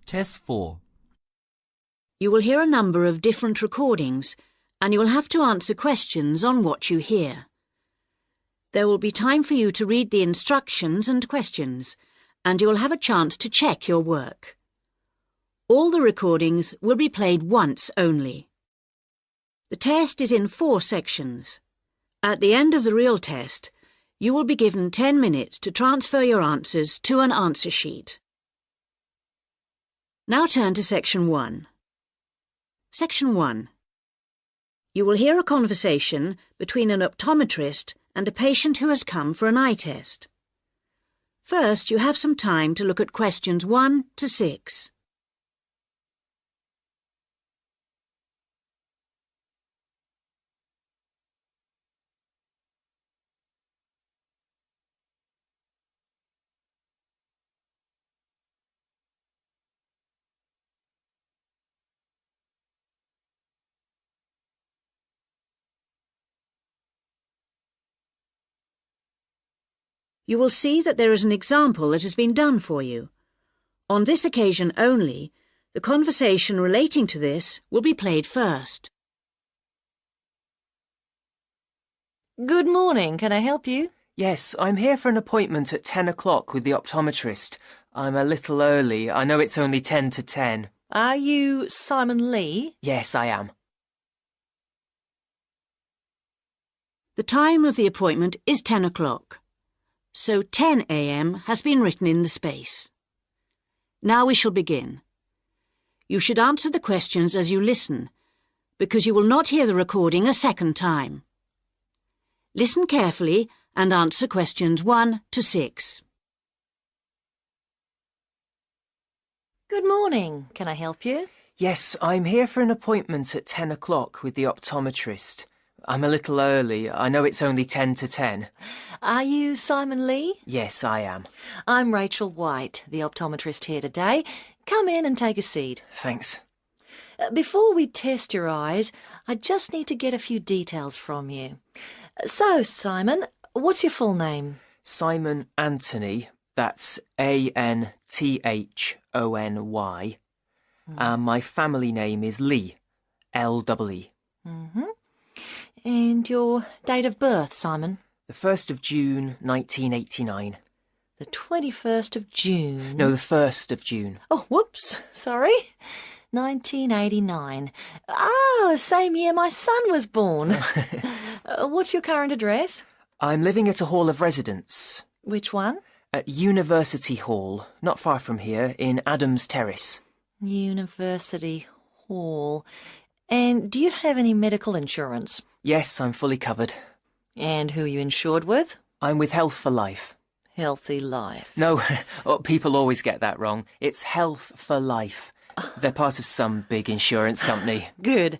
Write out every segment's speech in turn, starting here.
Test 4. You will hear a number of different recordings, and you will have to answer questions on what you hear. There will be time for you to read the instructions and questions, and you will have a chance to check your work. All the recordings will be played once only. The test is in 4 sections. At the end of the real test, you will be given 10 minutes to transfer your answers to an answer sheet. Now turn to Section 1. Section 1. You will hear a conversation between an optometrist and a patient who has come for an eye test. First, you have some time to look at questions 1 to 6. You will see that there is an example that has been done for you. On this occasion only, the conversation relating to this will be played first. Good morning. Can I help you? Yes, I'm here for an appointment at 10 o'clock with the optometrist. I'm a little early. I know it's only 10 to 10. Are you Simon Lee? Yes, I am. The time of the appointment is 10 o'clock. So 10 a.m. has been written in the space. Now we shall begin. You should answer the questions as you listen, because you will not hear the recording a second time. Listen carefully and answer questions 1 to 6. Good morning. Can I help you? Yes, I'm here for an appointment at 10 o'clock with the optometrist. I'm a little early. I know it's only 10 to 10. Are you Simon Lee? Yes, I am. I'm Rachel White, the optometrist here today. Come in and take a seat. Thanks. Before we test your eyes, I just need to get a few details from you. So, Simon, what's your full name? Simon Anthony. That's A-N-T-H-O-N-Y. And my family name is Lee. L-E-E. Mm-hmm. And your date of birth, Simon? The 1st of June, 1989. The 21st of June? No, the 1st of June. Oh, whoops, sorry. 1989. Ah, same year my son was born. What's your current address? I'm living at a hall of residence. Which one? At University Hall, not far from here, in Adams Terrace. University Hall. And do you have any medical insurance? Yes, I'm fully covered. And who are you insured with? I'm with Health for Life. Healthy Life. No, people always get that wrong. It's Health for Life. They're part of some big insurance company. Good.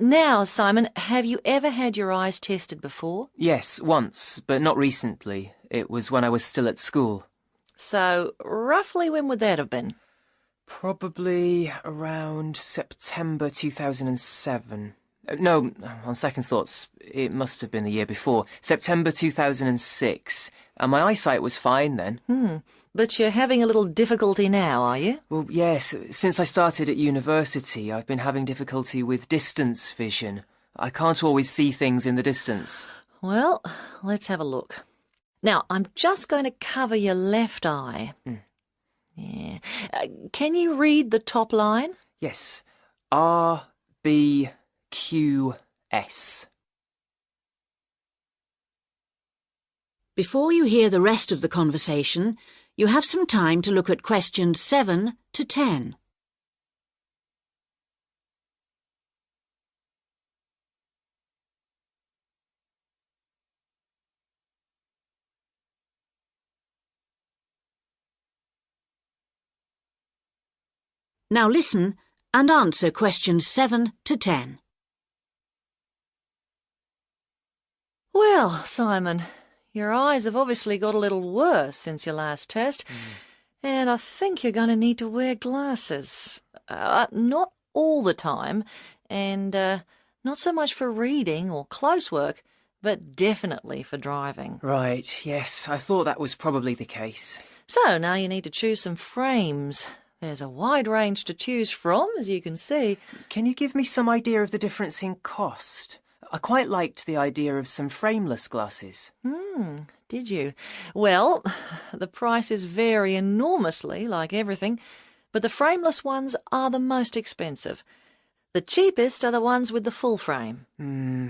Now, Simon, have you ever had your eyes tested before? Yes, once, but not recently. It was when I was still at school. So, roughly when would that have been? Probably around September 2007. No, on second thoughts, it must have been the year before. September 2006. And my eyesight was fine then. But you're having a little difficulty now, are you? Well, yes. Since I started at university, I've been having difficulty with distance vision. I can't always see things in the distance. Well, let's have a look. Now, I'm just going to cover your left eye. Yeah. Can you read the top line? Yes. RBQS. Before you hear the rest of the conversation, you have some time to look at questions 7 to 10. Now listen and answer questions 7 to 10. Well, Simon, your eyes have obviously got a little worse since your last test, and I think you're going to need to wear glasses. Not all the time, and not so much for reading or close work, but definitely for driving. Right, yes, I thought that was probably the case. So now you need to choose some frames. There's a wide range to choose from, as you can see. Can you give me some idea of the difference in cost? I quite liked the idea of some frameless glasses. Did you? Well, the prices vary enormously, like everything, but the frameless ones are the most expensive. The cheapest are the ones with the full frame.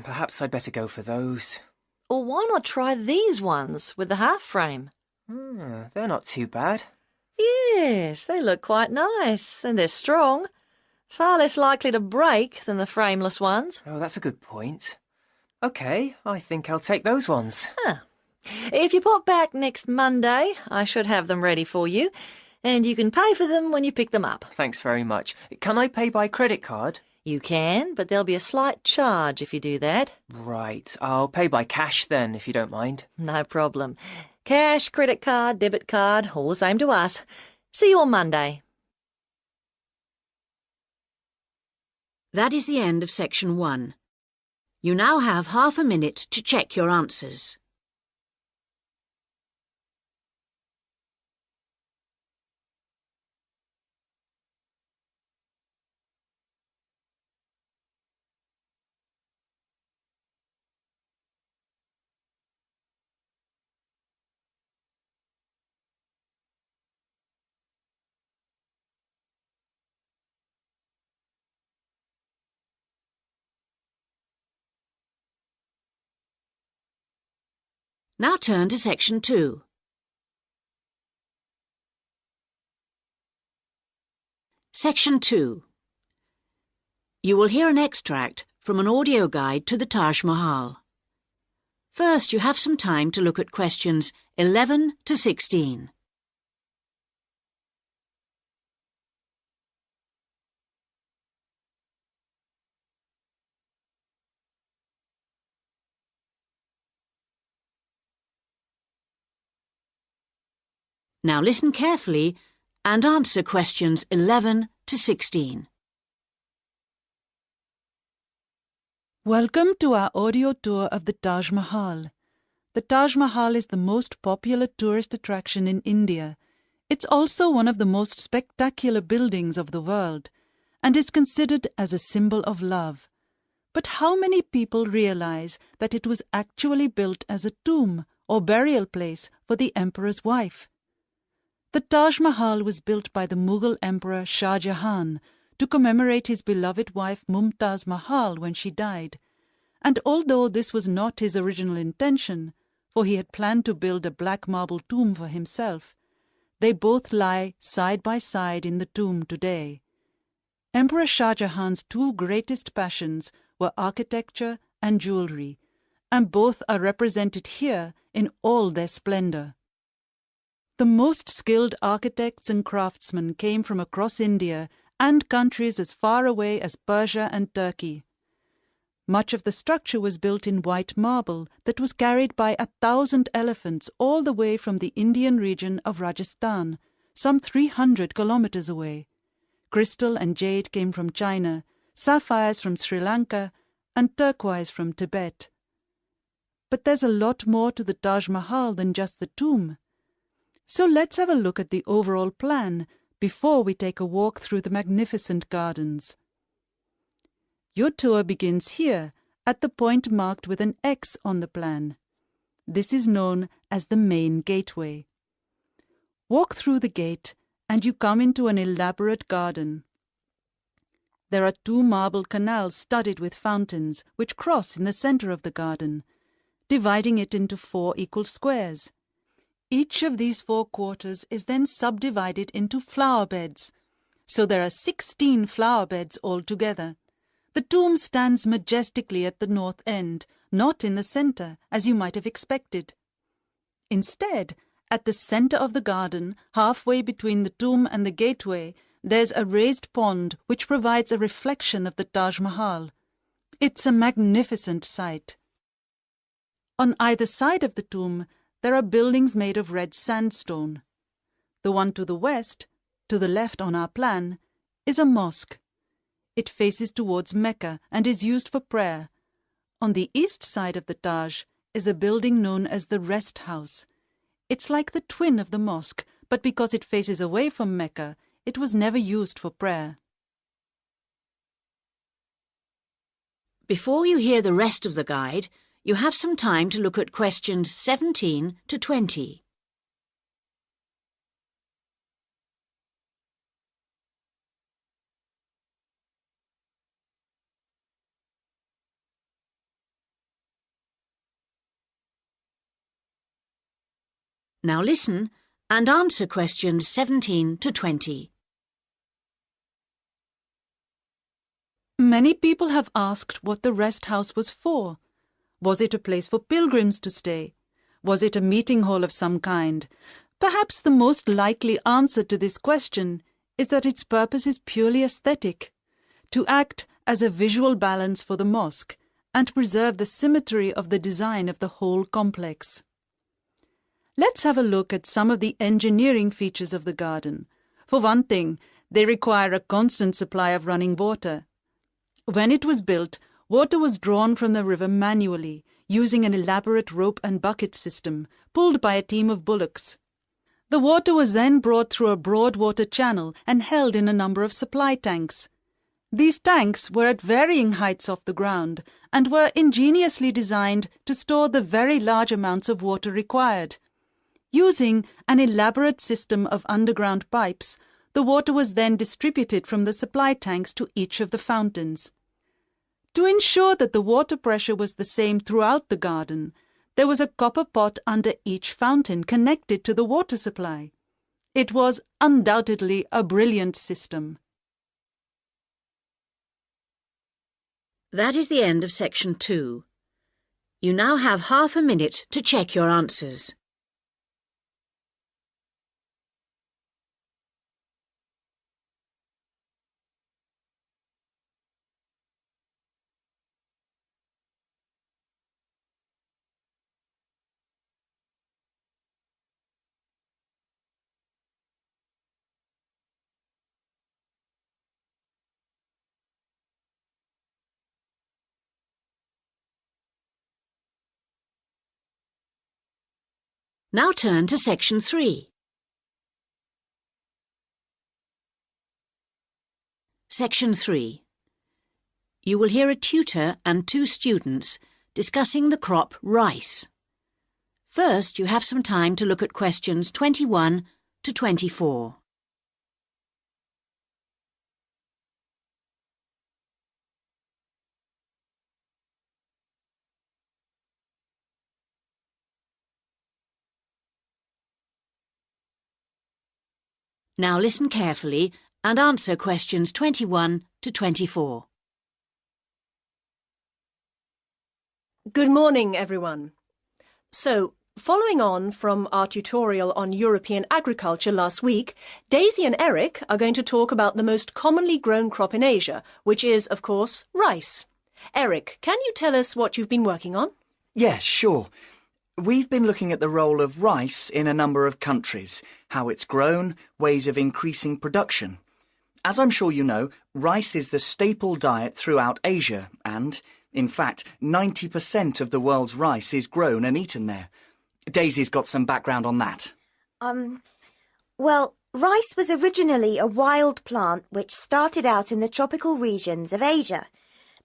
Perhaps I'd better go for those. Or why not try these ones with the half frame? They're not too bad. Yes, they look quite nice, and they're strong. Far less likely to break than the frameless ones. Oh, that's a good point. OK, I think I'll take those ones. If you pop back next Monday, I should have them ready for you, and you can pay for them when you pick them up. Thanks very much. Can I pay by credit card? You can, but there'll be a slight charge if you do that. Right, I'll pay by cash then, if you don't mind. No problem. Cash, credit card, debit card, all the same to us. See you on Monday. That is the end of section 1. You now have half a minute to check your answers. Now turn to section 2. Section 2. You will hear an extract from an audio guide to the Taj Mahal. First, you have some time to look at questions 11 to 16. Now listen carefully and answer questions 11 to 16. Welcome to our audio tour of the Taj Mahal. The Taj Mahal is the most popular tourist attraction in India. It's also one of the most spectacular buildings of the world and is considered as a symbol of love. But how many people realize that it was actually built as a tomb or burial place for the emperor's wife? The Taj Mahal was built by the Mughal Emperor Shah Jahan to commemorate his beloved wife Mumtaz Mahal when she died. And although this was not his original intention, for he had planned to build a black marble tomb for himself, they both lie side by side in the tomb today. Emperor Shah Jahan's two greatest passions were architecture and jewelry, and both are represented here in all their splendor. The most skilled architects and craftsmen came from across India and countries as far away as Persia and Turkey. Much of the structure was built in white marble that was carried by 1,000 elephants all the way from the Indian region of Rajasthan, some 300 kilometers away. Crystal and jade came from China, sapphires from Sri Lanka, and turquoise from Tibet. But there's a lot more to the Taj Mahal than just the tomb. So let's have a look at the overall plan before we take a walk through the magnificent gardens. Your tour begins here at the point marked with an X on the plan. This is known as the main gateway. Walk through the gate and you come into an elaborate garden. There are 2 marble canals studded with fountains which cross in the center of the garden, dividing it into 4 equal squares. Each of these 4 quarters is then subdivided into flower beds, so there are 16 flower beds altogether. The tomb stands majestically at the north end, not in the center, as you might have expected. Instead, at the center of the garden, halfway between the tomb and the gateway, there's a raised pond which provides a reflection of the Taj Mahal. It's a magnificent sight. On either side of the tomb, there are buildings made of red sandstone. The one to the west, to the left on our plan, is a mosque. It faces towards Mecca and is used for prayer. On the east side of the Taj is a building known as the Rest House. It's like the twin of the mosque, but because it faces away from Mecca, it was never used for prayer. Before you hear the rest of the guide, you have some time to look at questions 17 to 20. Now listen and answer questions 17 to 20. Many people have asked what the rest house was for. Was it a place for pilgrims to stay? Was it a meeting hall of some kind? Perhaps the most likely answer to this question is that its purpose is purely aesthetic, to act as a visual balance for the mosque and preserve the symmetry of the design of the whole complex. Let's have a look at some of the engineering features of the garden. For one thing, they require a constant supply of running water. When it was built, water was drawn from the river manually, using an elaborate rope and bucket system, pulled by a team of bullocks. The water was then brought through a broad water channel and held in a number of supply tanks. These tanks were at varying heights off the ground and were ingeniously designed to store the very large amounts of water required. Using an elaborate system of underground pipes, the water was then distributed from the supply tanks to each of the fountains. To ensure that the water pressure was the same throughout the garden, there was a copper pot under each fountain connected to the water supply. It was undoubtedly a brilliant system. That is the end of section 2. You now have half a minute to check your answers. Now turn to section 3. Section 3. You will hear a tutor and 2 students discussing the crop rice. First, you have some time to look at questions 21 to 24. Now listen carefully and answer questions 21 to 24. Good morning, everyone. So, following on from our tutorial on European agriculture last week, Daisy and Eric are going to talk about the most commonly grown crop in Asia, which is, of course, rice. Eric, can you tell us what you've been working on? Yes, sure. We've been looking at the role of rice in a number of countries, how it's grown, ways of increasing production. As I'm sure you know, rice is the staple diet throughout Asia and, in fact, 90% of the world's rice is grown and eaten there. Daisy's got some background on that. Well, rice was originally a wild plant which started out in the tropical regions of Asia.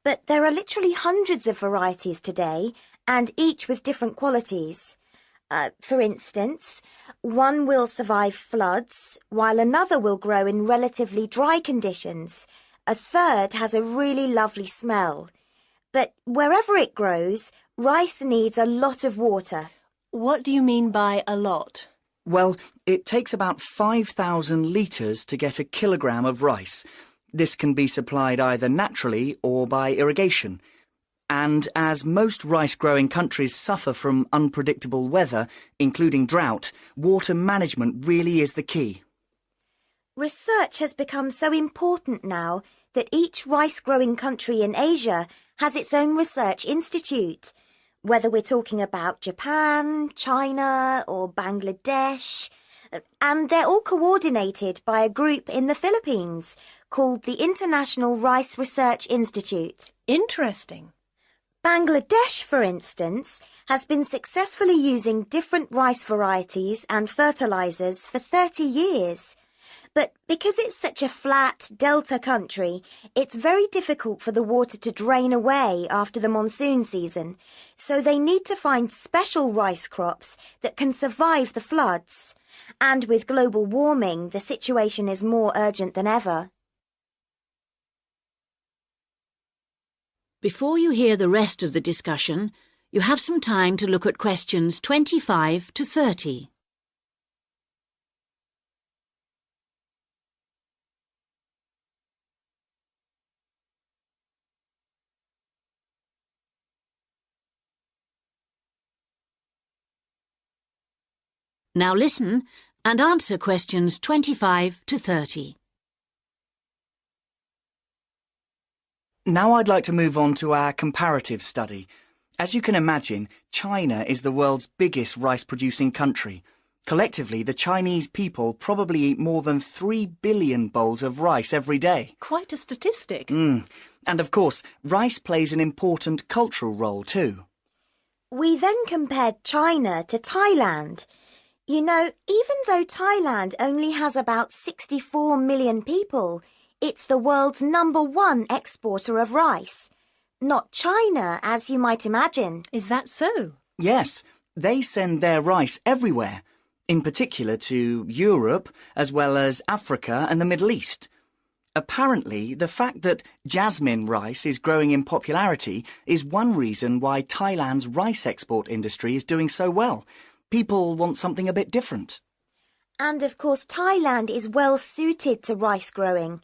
But there are literally hundreds of varieties today, and each with different qualities. For instance, one will survive floods, while another will grow in relatively dry conditions. A third has a really lovely smell. But wherever it grows, rice needs a lot of water. What do you mean by a lot? Well, it takes about 5,000 litres to get a kilogram of rice. This can be supplied either naturally or by irrigation. And as most rice-growing countries suffer from unpredictable weather, including drought, water management really is the key. Research has become so important now that each rice-growing country in Asia has its own research institute. Whether we're talking about Japan, China or Bangladesh, and they're all coordinated by a group in the Philippines called the International Rice Research Institute. Interesting. Bangladesh, for instance, has been successfully using different rice varieties and fertilizers for 30 years. But because it's such a flat delta country, it's very difficult for the water to drain away after the monsoon season. So they need to find special rice crops that can survive the floods. And with global warming, the situation is more urgent than ever. Before you hear the rest of the discussion, you have some time to look at questions 25 to 30. Now listen and answer questions 25 to 30. Now I'd like to move on to our comparative study. As you can imagine, China is the world's biggest rice-producing country. Collectively, the Chinese people probably eat more than 3 billion bowls of rice every day. Quite a statistic. And of course, rice plays an important cultural role too. We then compared China to Thailand. You know, even though Thailand only has about 64 million people, it's the world's #1 exporter of rice. Not China, as you might imagine. Is that so? Yes, they send their rice everywhere, in particular to Europe, as well as Africa and the Middle East. Apparently, the fact that jasmine rice is growing in popularity is one reason why Thailand's rice export industry is doing so well. People want something a bit different. And of course, Thailand is well suited to rice growing.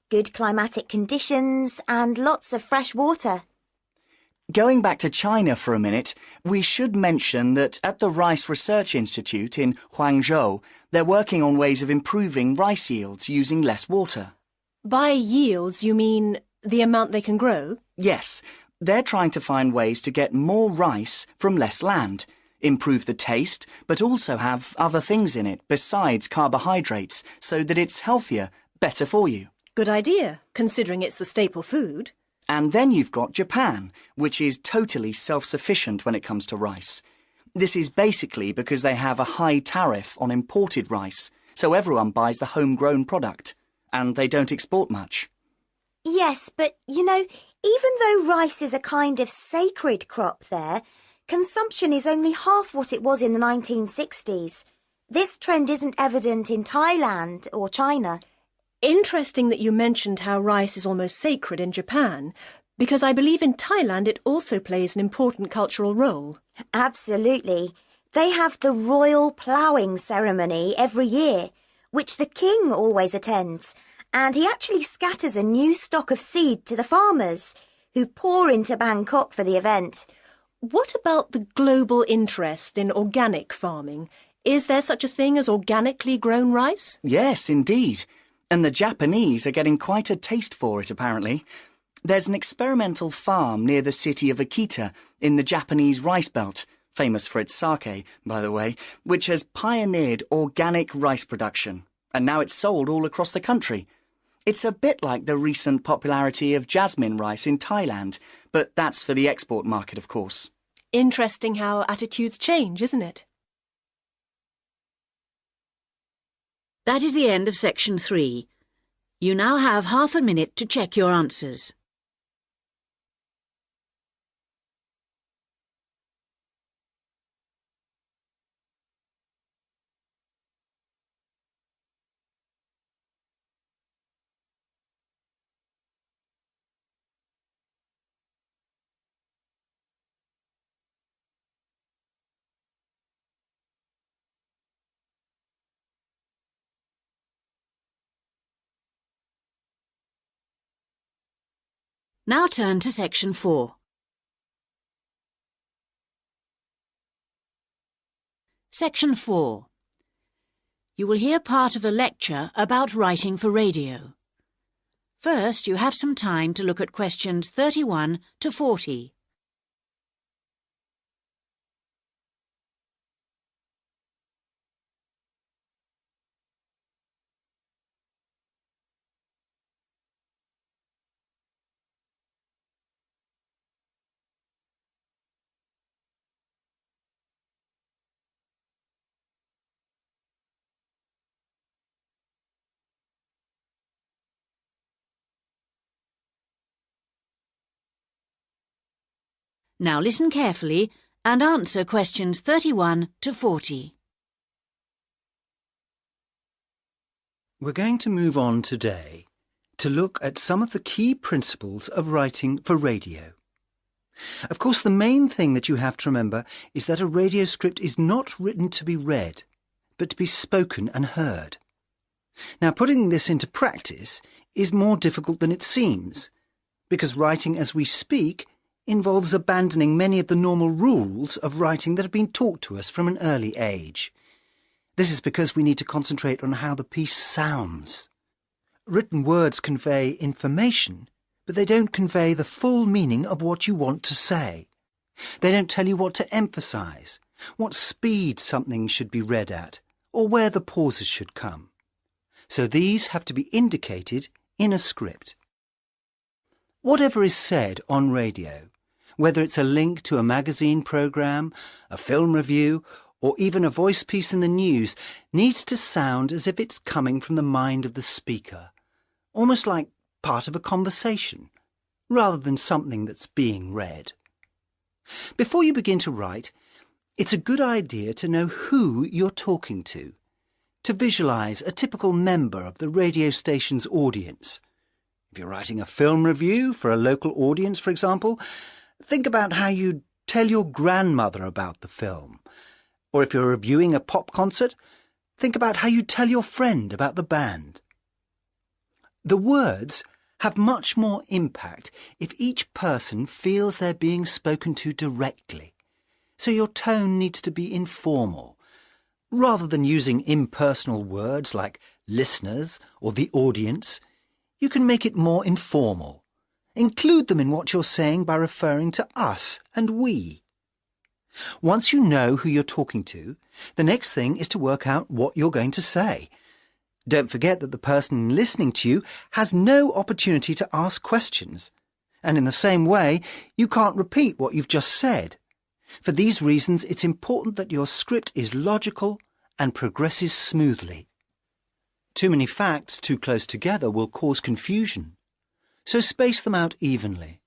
Good climatic conditions and lots of fresh water. Going back to China for a minute, we should mention that at the Rice Research Institute in Huangzhou, they're working on ways of improving rice yields using less water. By yields, you mean the amount they can grow? Yes, they're trying to find ways to get more rice from less land, improve the taste, but also have other things in it besides carbohydrates so that it's healthier, better for you. Good idea, considering it's the staple food. And then you've got Japan, which is totally self-sufficient when it comes to rice. This is basically because they have a high tariff on imported rice, so everyone buys the homegrown product, and they don't export much. Yes, but, you know, even though rice is a kind of sacred crop there, consumption is only half what it was in the 1960s. This trend isn't evident in Thailand or China. Interesting that you mentioned how rice is almost sacred in Japan, because I believe in Thailand it also plays an important cultural role. Absolutely. They have the royal ploughing ceremony every year, which the king always attends, and he actually scatters a new stock of seed to the farmers, who pour into Bangkok for the event. What about the global interest in organic farming? Is there such a thing as organically grown rice? Yes, indeed. And the Japanese are getting quite a taste for it, apparently. There's an experimental farm near the city of Akita in the Japanese rice belt, famous for its sake, by the way, which has pioneered organic rice production, and now it's sold all across the country. It's a bit like the recent popularity of jasmine rice in Thailand, but that's for the export market, of course. Interesting how attitudes change, isn't it? That is the end of section 3. You now have half a minute to check your answers. Now turn to section 4. Section 4. You will hear part of a lecture about writing for radio. First, you have some time to look at questions 31 to 40. Now listen carefully and answer questions 31 to 40. We're going to move on today to look at some of the key principles of writing for radio. Of course, the main thing that you have to remember is that a radio script is not written to be read, but to be spoken and heard. Now, putting this into practice is more difficult than it seems, because writing as we speak involves abandoning many of the normal rules of writing that have been taught to us from an early age. This is because we need to concentrate on how the piece sounds. Written words convey information, but they don't convey the full meaning of what you want to say. They don't tell you what to emphasise, what speed something should be read at, or where the pauses should come. So these have to be indicated in a script. Whatever is said on radio, whether it's a link to a magazine programme, a film review, or even a voice piece in the news, needs to sound as if it's coming from the mind of the speaker, almost like part of a conversation, rather than something that's being read. Before you begin to write, it's a good idea to know who you're talking to visualise a typical member of the radio station's audience. If you're writing a film review for a local audience, for example, think about how you'd tell your grandmother about the film. Or if you're reviewing a pop concert, think about how you tell your friend about the band. The words have much more impact if each person feels they're being spoken to directly. So your tone needs to be informal. Rather than using impersonal words like listeners or the audience, you can make it more informal. Include them in what you're saying by referring to us and we. Once you know who you're talking to, the next thing is to work out what you're going to say. Don't forget that the person listening to you has no opportunity to ask questions. And in the same way, you can't repeat what you've just said. For these reasons, it's important that your script is logical and progresses smoothly. Too many facts too close together will cause confusion, so space them out evenly.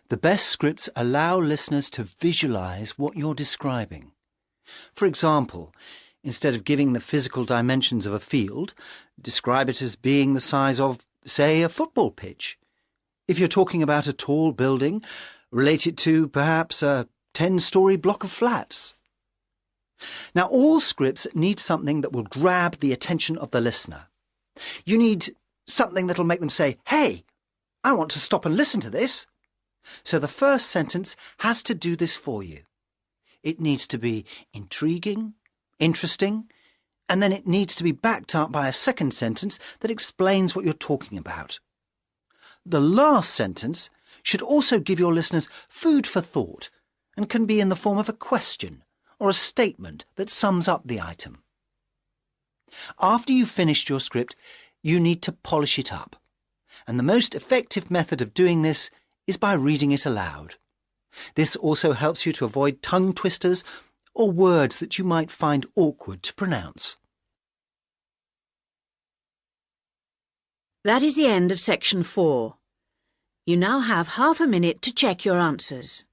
The best scripts allow listeners to visualise what you're describing. For example, instead of giving the physical dimensions of a field, describe it as being the size of, say, a football pitch. If you're talking about a tall building, relate it to perhaps a 10-storey block of flats. Now, all scripts need something that will grab the attention of the listener. You need something that'll make them say, "Hey, I want to stop and listen to this." So the first sentence has to do this for you. It needs to be intriguing, interesting, and then it needs to be backed up by a second sentence that explains what you're talking about. The last sentence should also give your listeners food for thought and can be in the form of a question or a statement that sums up the item. After you've finished your script, you need to polish it up. And the most effective method of doing this is by reading it aloud. This also helps you to avoid tongue twisters or words that you might find awkward to pronounce. That is the end of section 4. You now have half a minute to check your answers.